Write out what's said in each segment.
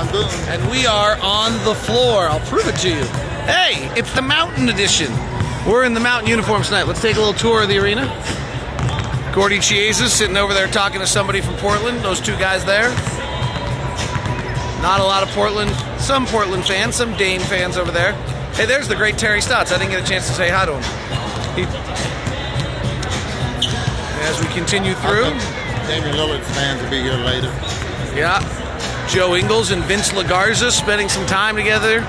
on Boone. And we are on the floor. I'll prove it to you. Hey, it's the Mountain Edition. We're in the Mountain uniforms tonight. Let's take a little tour of the arena. Gordy Chiesa's sitting over there talking to somebody from Portland. Those two guys there. Not a lot of Portland, some Portland fans, some Dane fans over there. Hey, there's the great Terry Stotts. I didn't get a chance to say hi to him. As we continue through. Damian Lillard's fans will be here later. Yeah. Joe Ingles and Vince LaGarza spending some time together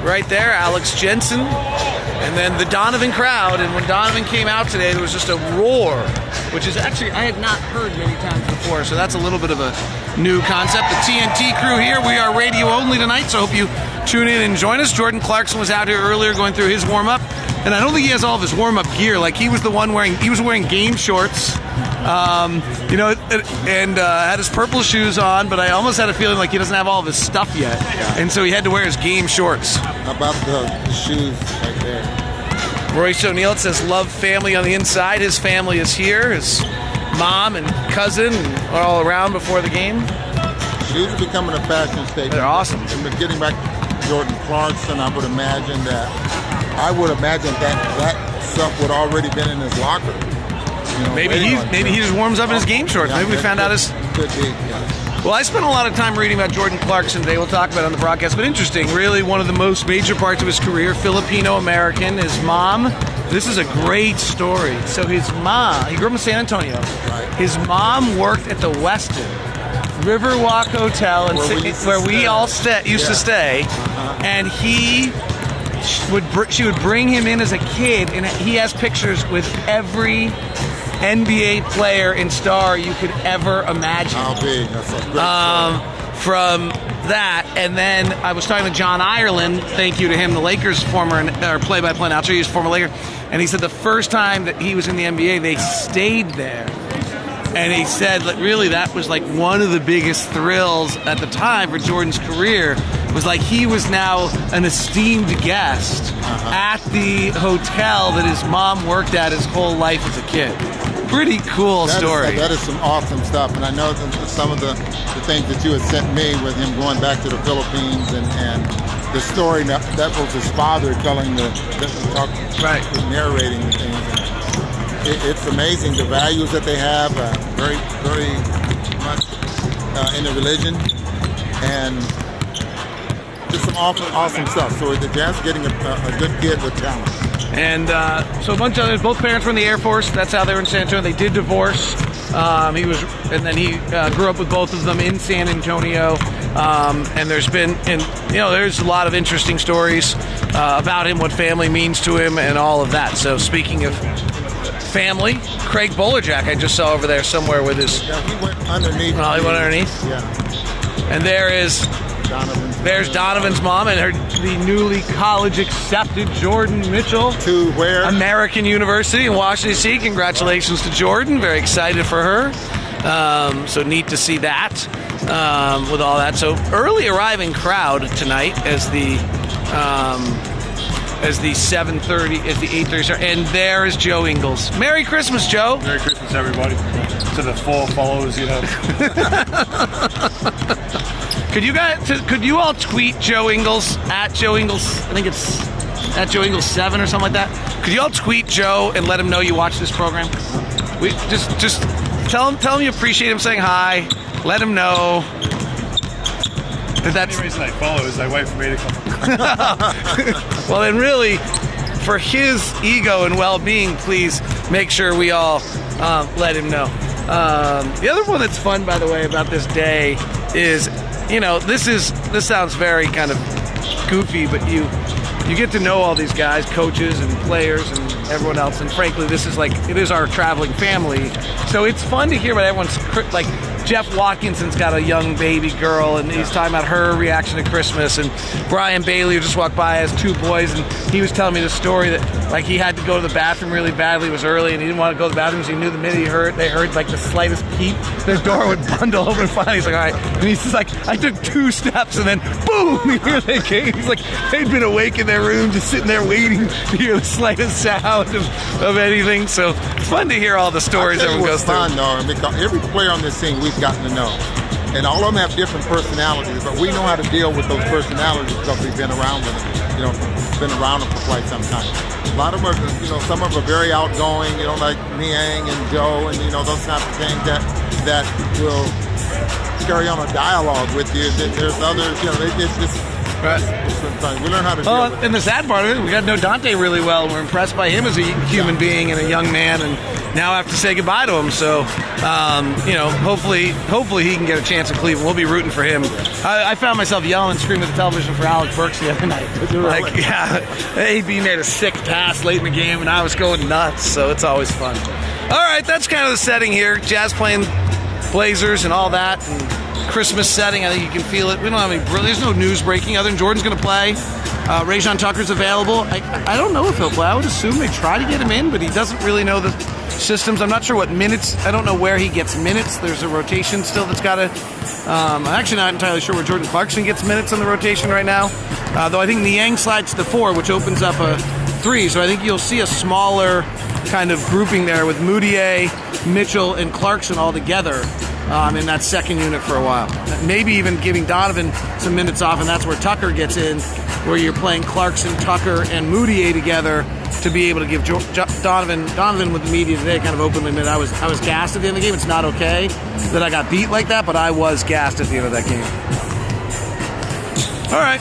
right there. Alex Jensen. And then the Donovan crowd. And when Donovan came out today, there was just a roar, which is actually I had not heard many times before. So that's a little bit of a new concept. The TNT crew here. We are radio only tonight, so I hope you tune in and join us. Jordan Clarkson was out here earlier going through his warm-up. And I don't think he has all of his warm-up gear. Like, he was the one wearing game shorts, and had his purple shoes on, but I almost had a feeling like he doesn't have all of his stuff yet. Yeah. And so he had to wear his game shorts. How about the shoes right there? Royce O'Neill says, love family on the inside. His family is here. His mom and cousin are all around before the game. Shoes are becoming a fashion statement. They're awesome. And getting back to Jordan Clarkson, I would imagine that stuff would already been in his locker. You know, maybe he just warms up in his game shorts. Yeah, maybe we found out his. Could be, yeah. Well, I spent a lot of time reading about Jordan Clarkson today. We'll talk about it on the broadcast. But interesting, really one of the most major parts of his career, Filipino-American. His mom, this is a great story. So his mom, he grew up in San Antonio. Right. His mom worked at the Westin Riverwalk Hotel, where we all used to stay. And she would bring him in as a kid, and he has pictures with every NBA player and star you could ever imagine. How big? That's a great story. From that, and then I was talking to John Ireland, thank you to him, the Lakers former play-by-play announcer, he was a former Laker, and he said the first time that he was in the NBA, they stayed there. And he said that really that was like one of the biggest thrills at the time for Jordan's career, was like he was now an esteemed guest at the hotel that his mom worked at his whole life as a kid. Pretty cool story. That is some awesome stuff. And I know some of the things that you had sent me with him going back to the Philippines and the story that was his father telling narrating the things. It's amazing the values that they have, very, very much in the religion, and just some awesome stuff. So the Jazz getting a good kid with talent. And so a bunch of others, both parents were in the Air Force. That's how they were in San Antonio. They did divorce. He grew up with both of them in San Antonio. And there's a lot of interesting stories about him, what family means to him, and all of that. So speaking of family, Craig Bolerjack I just saw over there somewhere with his. Yeah, he went underneath. Oh, he went underneath. Yeah. And there's Donovan's mom and the newly college-accepted Jordan Mitchell to where? American University in Washington D.C. Congratulations to Jordan. Very excited for her. So neat to see that with all that. So early arriving crowd tonight as the 7:30, as the 8:30 start. And there is Joe Ingles. Merry Christmas, Joe. Merry Christmas, everybody. To the full followers you have. Could you all tweet Joe Ingles at Joe Ingles? I think it's at Joe Ingles 7 or something like that. Could you all tweet Joe and let him know you watch this program? We just tell him you appreciate him saying hi. Let him know. The only reason I follow is I wait for me to come. Well, then really, for his ego and well-being, please make sure we all let him know. The other one that's fun, by the way, about this day is, this sounds very kind of goofy, but you get to know all these guys, coaches and players and everyone else, and frankly, it is our traveling family. So it's fun to hear about everyone's, like, Jeff Watkinson's got a young baby girl, and he's talking about her reaction to Christmas. And Brian Bailey, who just walked by, has 2 boys, and he was telling me the story that, like, he had to go to the bathroom really badly. It was early, and he didn't want to go to the bathroom, so he knew the minute they heard like the slightest peep, their door would bundle open. Finally, he's like, all right. And he's just like, I took 2 steps, and then boom, here they came. He's like, they'd been awake in their room, just sitting there waiting to hear the slightest sound of anything. So it's fun to hear all the stories everyone goes through. Fun, though, because every player on this team we've gotten to know. And all of them have different personalities, but we know how to deal with those personalities because we've been around them, been around them for quite some time. A lot of them are, some of them are very outgoing, like Niang and Joe, and, those types of things that will carry on a dialogue with you. There's others, it's just... Right. We learn how to deal with it. And the sad part of it, we got to know Dante really well. We're impressed by him as a human being and a young man, and now I have to say goodbye to him. So, hopefully he can get a chance in Cleveland. We'll be rooting for him. I found myself yelling and screaming at the television for Alex Burks the other night. Like, yeah, AB made a sick pass late in the game, and I was going nuts. So it's always fun. All right, that's kind of the setting here. Jazz playing Blazers and all that. And Christmas setting, I think you can feel it. We don't have any. There's no news breaking other than Jordan's going to play. Rajon Tucker's available. I don't know if he'll play. I would assume they try to get him in, but he doesn't really know the systems. I'm not sure what minutes. I don't know where he gets minutes. There's a rotation still that's got to. I'm actually not entirely sure where Jordan Clarkson gets minutes on the rotation right now. Though I think Niang slides to the 4, which opens up a 3. So I think you'll see a smaller kind of grouping there with Moutier, Mitchell, and Clarkson all together. In that second unit for a while. Maybe even giving Donovan some minutes off, and that's where Tucker gets in, where you're playing Clarkson, Tucker, and Moutier together to be able to give Donovan with the media today kind of openly admitted I was gassed at the end of the game. It's not okay that I got beat like that, but I was gassed at the end of that game. All right.